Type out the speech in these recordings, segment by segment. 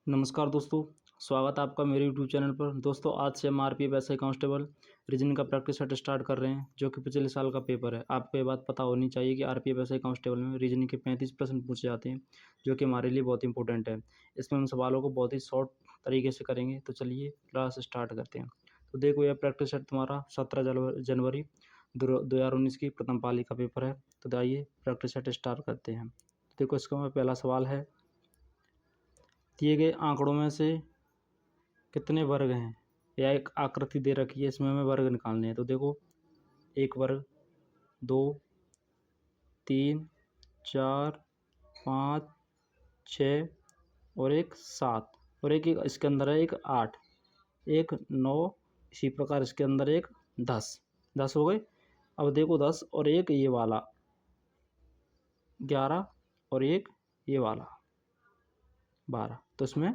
नमस्कार दोस्तों, स्वागत है आपका मेरे यूट्यूब चैनल पर। दोस्तों, आज से हम आरपीएफ एसआई कांस्टेबल रीजनिंग का प्रैक्टिस सेट स्टार्ट कर रहे हैं, जो कि पिछले साल का पेपर है। आपको ये बात पता होनी चाहिए कि आरपीएफ एसआई कांस्टेबल में रीजनिंग के 35 प्रश्न पूछे जाते हैं, जो कि हमारे लिए बहुत इंपॉर्टेंट है। इसमें हम सवालों को बहुत ही शॉर्ट तरीके से करेंगे। तो चलिए क्लास स्टार्ट करते हैं। तो देखो, यह प्रैक्टिस सेट तुम्हारा 17 जनवरी 2019 की प्रथम पाली का पेपर है। तो आइए प्रैक्टिस सेट स्टार्ट करते हैं। तो देखो, इसका पहला सवाल है, दिए गए आंकड़ों में से कितने वर्ग हैं। या एक आकृति दे रखी है, इसमें हमें वर्ग निकालने हैं। तो देखो, 1 वर्ग, 2, 3, 4, 5, 6 और एक 7 और एक इसके अंदर है एक 8, एक 9, इसी प्रकार इसके अंदर एक 10 हो गए। अब देखो, 10 और एक ये वाला 11 और एक ये वाला 12। तो इसमें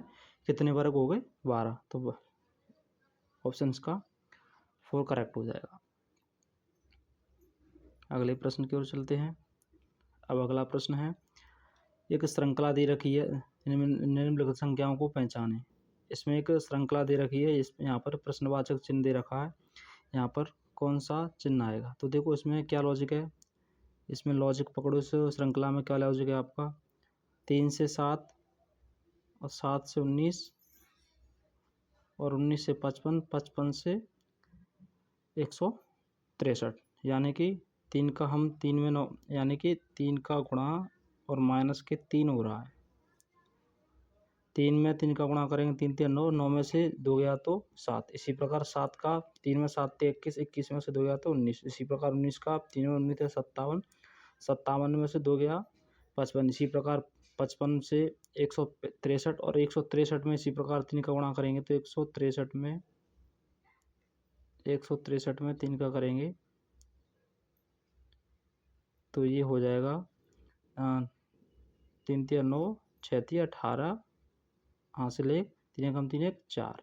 कितने वर्ग हो गए? 12। तो ऑप्शन का 4 करेक्ट हो जाएगा। अगले प्रश्न की ओर चलते हैं। अब अगला प्रश्न है, एक श्रृंखला दे रखी है, निम्नलिखित संख्याओं को पहचानें। इसमें एक श्रृंखला दे रखी है, इस यहाँ पर प्रश्नवाचक चिन्ह दे रखा है। यहाँ पर कौन सा चिन्ह आएगा? तो देखो, इसमें क्या लॉजिक है, इसमें लॉजिक पकड़ो। इस श्रृंखला में क्या लॉजिक है आपका? 3 से 7 और 7 से 19 और 19 से 55, 55 से 163, यानी कि 3 का हम 3 में 9, यानी कि 3 का गुणा और माइनस के 3 हो रहा है। 3 में 3 का गुणा करेंगे, 3 3 9, 9 में से 2 गया तो 7। इसी प्रकार 7 का 3 में 7 थे 21, 21 में से 2 गया तो 19। इसी प्रकार 19 का 3 में 19 थे 57, 57 में से 2 गया 55। इसी प्रकार 55 से 163 और 163 में इसी प्रकार 3 का गुणा करेंगे तो 163 में 3 का करेंगे तो ये हो जाएगा 3 3 9, 6 3 18, हासिल 1, 3 कम 3 1 4,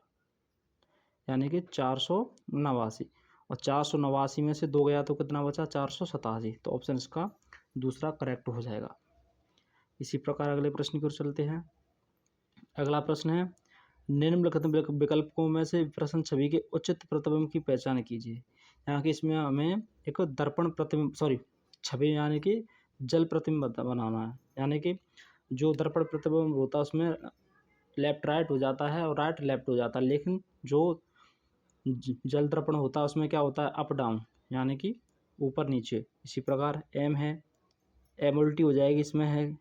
यानी कि 489। और 489 में से 2 गया तो कितना बचा? 487। तो ऑप्शन इसका दूसरा करेक्ट हो जाएगा। इसी प्रकार अगले प्रश्न की ओर चलते हैं। अगला प्रश्न है, निम्नलिखित विकल्पों में से प्रश्न छवि के उचित प्रतिबिंब की पहचान कीजिए। यहाँ की इसमें हमें एक दर्पण प्रतिबिंब, छवि यानी कि जल प्रतिबिंब बनाना है। यानी कि जो दर्पण प्रतिबिंब होता है उसमें लेफ्ट राइट हो जाता है और राइट लेफ्ट हो जाता है, लेकिन जो जल दर्पण होता है उसमें क्या होता है? अप डाउन, यानी कि ऊपर नीचे। इसी प्रकार एम है, एम उल्टी हो जाएगी, इसमें है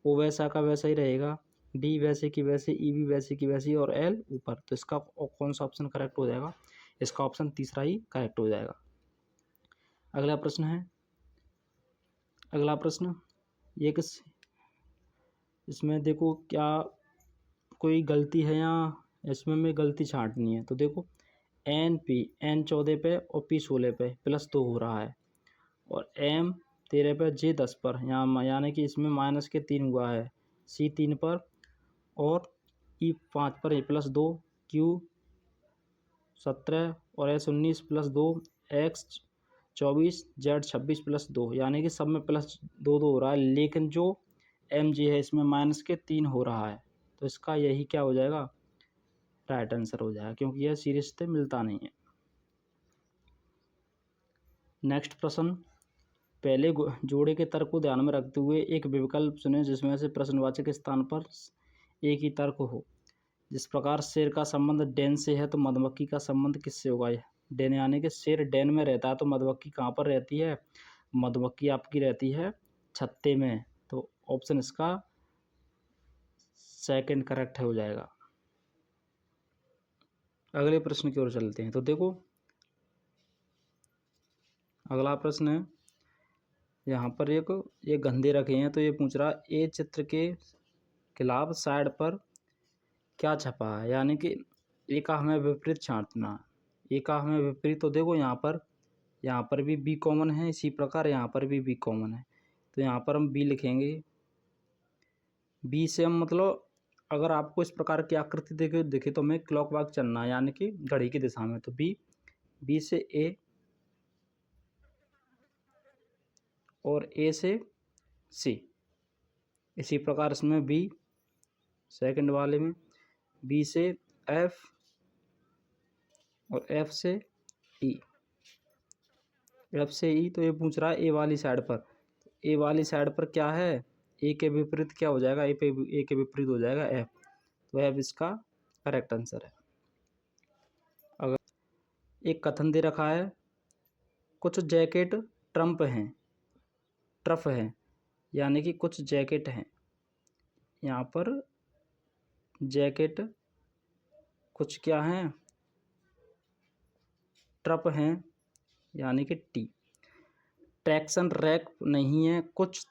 ओ वैसा का वैसा ही रहेगा, डी वैसे की वैसे, ई भी वैसे की वैसी और एल ऊपर। तो इसका कौन सा ऑप्शन करेक्ट हो जाएगा? इसका ऑप्शन तीसरा ही करेक्ट हो जाएगा। अगला प्रश्न है, अगला प्रश्न ये किस, इसमें देखो क्या कोई गलती है या इसमें हमें गलती छांटनी है। तो देखो, एन 14 पे और पी 16 पे +2 हो रहा है, और एम 13 पे जे 10 पर, यहाँ यानी कि इसमें माइनस के 3 हुआ है, सी 3 पर और ई 5 पर, +2, क्यू 17 और एस 19 +2, एक्स 24, जेड 26 +2, यानी कि सब में +2 2 हो रहा है, लेकिन जो एम जी है इसमें माइनस के 3 हो रहा है। तो इसका यही क्या हो जाएगा? राइट आंसर हो जाएगा, क्योंकि यह सीरीज से मिलता नहीं है। नेक्स्ट प्रश्न, पहले जोड़े के तर्क को ध्यान में रखते हुए एक विकल्प चुनें जिसमें से प्रश्नवाचक स्थान पर एक ही तर्क हो। जिस प्रकार शेर का संबंध डैन से है तो मधुमक्खी का संबंध किससे होगा? डैन, यानी कि शेर डैन में रहता है तो मधुमक्खी कहाँ पर रहती है? मधुमक्खी आपकी रहती है छत्ते में। तो ऑप्शन इसका सेकंड करेक्ट हो जाएगा। अगले प्रश्न की ओर चलते हैं। तो देखो, अगला प्रश्न है, यहाँ पर ये गंदे रखे हैं, तो ये पूछ रहा है ए चित्र के खिलाफ साइड पर क्या छपा है, यानी कि ए का हमें विपरीत छांटना है। ए का हमें विपरीत, तो देखो यहाँ पर भी बी कॉमन है, इसी प्रकार यहाँ पर भी बी कॉमन है। तो यहाँ पर हम बी लिखेंगे। बी से हम मतलब अगर आपको इस प्रकार की आकृति दिखे तो हमें क्लॉकवाइज चलना है, यानी कि घड़ी की दिशा में। तो बी से ए और ए से सी, इसी प्रकार इसमें बी सेकंड वाले में बी से एफ और एफ से ई, एफ से ई, तो ये पूछ रहा है ए वाली साइड पर। ए वाली साइड पर क्या है, ए के विपरीत क्या हो जाएगा, ए के विपरीत हो जाएगा एफ, तो एफ इसका करेक्ट आंसर है। अगर एक कथन दे रखा है, कुछ जैकेट ट्रफ हैं, यानी कि कुछ जैकेट हैं, यहाँ पर जैकेट कुछ क्या हैं, ट्रफ हैं, यानी कि टी। ट्रैक्शन रैक नहीं है, कुछ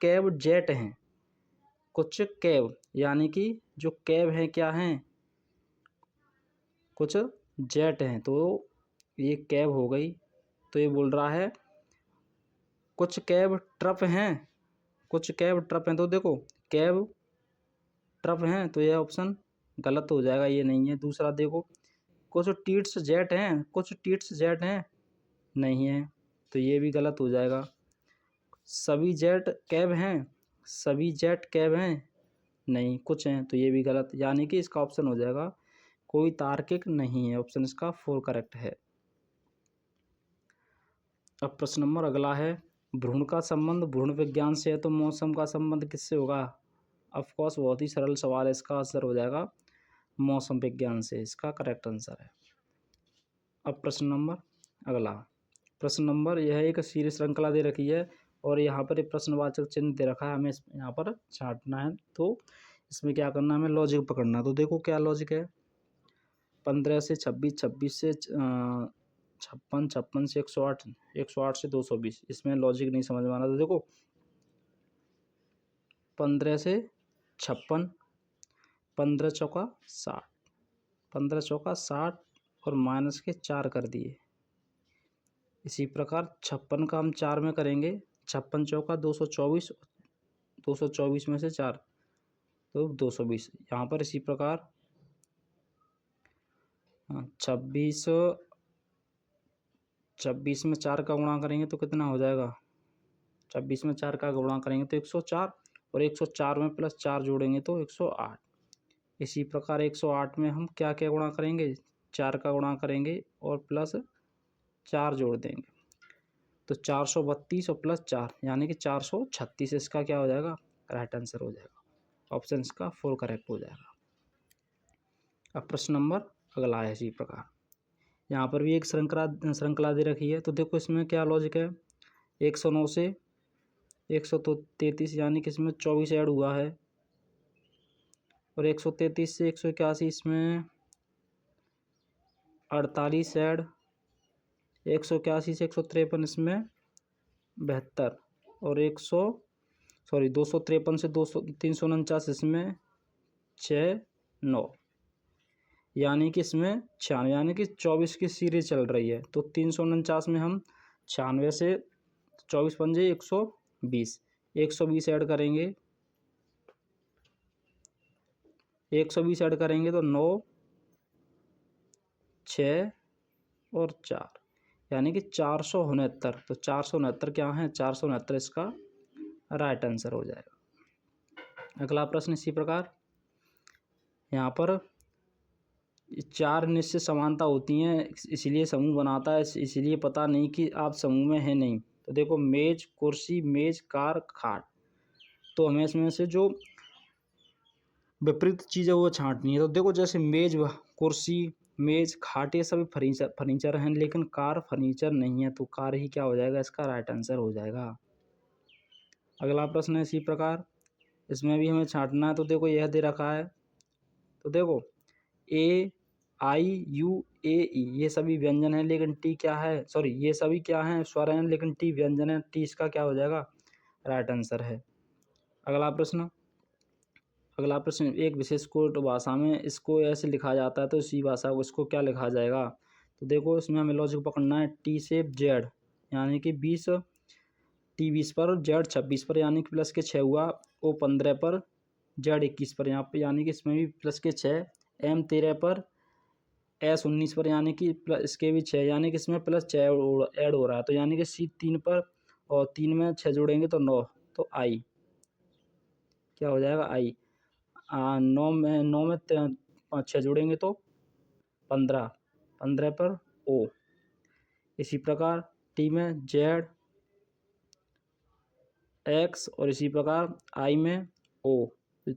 कैब जेट हैं, कुछ कैब यानी कि जो कैब है क्या हैं, कुछ जेट हैं, तो ये कैब हो गई। तो ये बोल रहा है कुछ कैब ट्रफ हैं, कुछ कैब ट्रफ हैं, तो देखो कैब ट्रफ हैं, तो ये ऑप्शन गलत हो जाएगा, ये नहीं है। दूसरा देखो कुछ टीट्स जेट हैं, कुछ टीट्स जेट हैं, नहीं है, तो ये भी गलत हो जाएगा। सभी जेट कैब हैं, सभी जेट कैब हैं, नहीं, कुछ हैं, तो ये भी गलत, यानी कि इसका ऑप्शन हो जाएगा कोई तार्किक नहीं है, ऑप्शन इसका 4 करेक्ट है। अब प्रश्न नंबर अगला है, भ्रूण का संबंध भ्रूण विज्ञान से है, तो मौसम का संबंध किससे होगा। ऑफ कोर्स बहुत ही सरल सवाल है, इसका आंसर हो जाएगा मौसम विज्ञान से, इसका करेक्ट आंसर है। अब प्रश्न नंबर अगला, प्रश्न नंबर यह एक सीरीज श्रृंखला दे रखी है और यहाँ पर एक प्रश्नवाचक चिन्ह दे रखा है, हमें यहाँ पर छांटना है, तो इसमें क्या करना है, हमें लॉजिक पकड़ना है। तो देखो क्या लॉजिक है, 15 से 26, 26 से 56, 56 से 108, 108 से 220, इसमें लॉजिक नहीं समझ में आ रहा। तो देखो 15 से 56, 15 चौका 60, 15 चौका 60 और माइनस के 4 कर दिए। इसी प्रकार 56 का हम 4 में करेंगे, 56 चौका 224, 224 में से 4 तो 220। यहाँ पर इसी प्रकार 26 में 4 का गुणा करेंगे तो कितना हो जाएगा, 26 में 4 का गुणा करेंगे तो 104, और 104 में प्लस 4 जोड़ेंगे तो 108। इसी प्रकार 108 में हम क्या क्या गुणा करेंगे, 4 का गुणा करेंगे और प्लस 4 जोड़ देंगे, तो 432 और प्लस 4 यानी कि 436, इसका क्या हो जाएगा, राइट आंसर हो जाएगा, ऑप्शन इसका 4 करेक्ट हो जाएगा। अब प्रश्न नंबर अगला है इसी प्रकार, यहाँ पर भी एक श्रृंखला दे रखी है, तो देखो इसमें क्या लॉजिक है, 109 से 133 यानी कि इसमें 24 ऐड हुआ है, और 133 से 181 इसमें 48 ऐड, 181 से 153 इसमें 72, और 253 से 349 इसमें 6, 9, यानी कि इसमें 96, यानी कि 24 की सीरीज चल रही है। तो 349 में हम 96 से 24 पंजे 120, 120 ऐड करेंगे, 120 ऐड करेंगे तो 9, 6 और 4 यानी कि 469। तो 469 क्या है, 469 इसका राइट आंसर हो जाएगा। अगला प्रश्न इसी प्रकार, यहाँ पर 4 निश्चित समानता होती हैं, इसीलिए समूह बनाता है, इसीलिए पता नहीं कि आप समूह में हैं नहीं। तो देखो मेज, कुर्सी, मेज, कार, खाट, तो हमें इसमें से जो विपरीत चीज़ है वो छांटनी है। तो देखो जैसे मेज, कुर्सी, मेज, खाट ये सभी फर्नीचर हैं, लेकिन कार फर्नीचर नहीं है, तो कार ही क्या हो जाएगा, इसका राइट आंसर हो जाएगा। अगला प्रश्न है इसी प्रकार, इसमें भी हमें छांटना है। तो देखो यह दे रखा है, तो देखो ए, आई, यू, ए, ई ये सभी व्यंजन है, लेकिन टी क्या है, सॉरी ये सभी क्या हैं, स्वर हैं, लेकिन टी व्यंजन है, टी इसका क्या हो जाएगा, राइट आंसर है। अगला प्रश्न एक विशेष कोड भाषा में इसको ऐसे लिखा जाता है, तो इसी भाषा को इसको क्या लिखा जाएगा। तो देखो इसमें हमें लॉजिक पकड़ना है, टी से जेड यानी कि 20, टी 20 पर, जेड 26 पर यानी कि प्लस के 6 हुआ, ओ 15 पर, जेड 21 पर यहाँ पे यानी कि इसमें भी प्लस के 6, एम 13 पर, एस 19 पर यानी कि प्लस इसके भी 6 यानी कि इसमें प्लस 6 ऐड हो रहा है, तो यानी कि सी 3 पर, और 3 में 6 जोड़ेंगे तो 9, तो आई क्या हो जाएगा, आई 9 में 6 जोड़ेंगे तो 15, 15 पर ओ। इसी प्रकार टी में जेड एक्स और इसी प्रकार आई में ओ।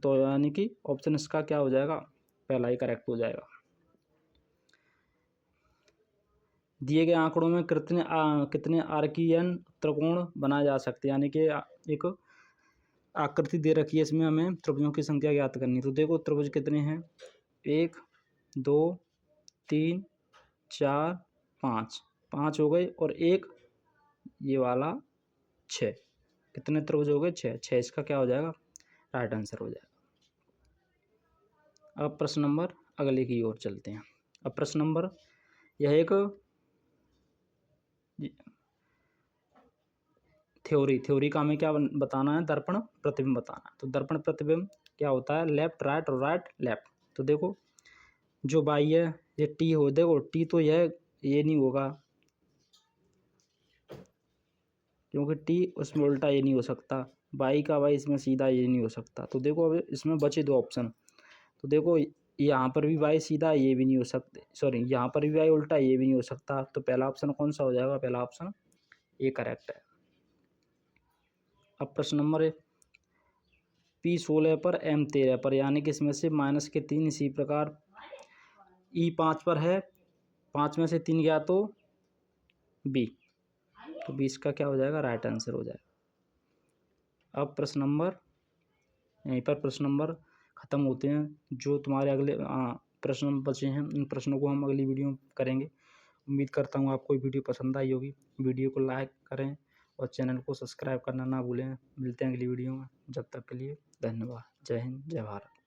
तो यानी कि ऑप्शन इसका क्या हो जाएगा, पहला ही करेक्ट हो जाएगा। दिए गए आंकड़ों में कितने आर्कियन त्रिकोण बनाए जा सकते हैं, यानी कि एक आकृति दे रखी है, इसमें हमें त्रिभुजों की संख्या ज्ञात करनी है। तो देखो त्रिभुज कितने हैं, 1 2 3 4 5, 5 हो गए और एक ये वाला 6, कितने त्रिभुज हो गए, 6, 6 इसका क्या हो जाएगा, राइट आंसर हो जाएगा। अब प्रश्न नंबर अगले की ओर चलते हैं। अब प्रश्न नंबर, यह एक थ्योरी का हमें क्या बताना है, दर्पण प्रतिबिंब बताना है। तो दर्पण प्रतिबिंब क्या होता है, लेफ्ट राइट और राइट लेफ्ट। तो देखो जो बाई है ये टी हो, देखो टी तो यह ये नहीं होगा क्योंकि टी उसमें उल्टा ये नहीं हो सकता, बाई का बाई इसमें सीधा ये नहीं हो सकता। तो देखो अब इसमें बचे दो ऑप्शन। तो देखो यहाँ पर भी वाई सीधा ये भी नहीं हो सकते, सॉरी यहाँ पर भी वाई उल्टा ये भी नहीं हो सकता। तो पहला ऑप्शन कौन सा हो जाएगा, पहला ऑप्शन ये करेक्ट है। अब प्रश्न नंबर P16 पर M13 पर, यानी कि इसमें से -3, इसी प्रकार E5 पर है, 5 में से 3 गया तो B, तो 20 का क्या हो जाएगा, राइट आंसर हो जाएगा। अब प्रश्न नंबर, यहीं पर प्रश्न नंबर ख़त्म होते हैं। जो तुम्हारे अगले प्रश्न बचे हैं उन प्रश्नों को हम अगली वीडियो में करेंगे। उम्मीद करता हूँ आपको वीडियो पसंद आई होगी। वीडियो को लाइक करें और चैनल को सब्सक्राइब करना ना भूलें। मिलते हैं अगली वीडियो में, जब तक के लिए धन्यवाद। जय हिंद, जय भारत।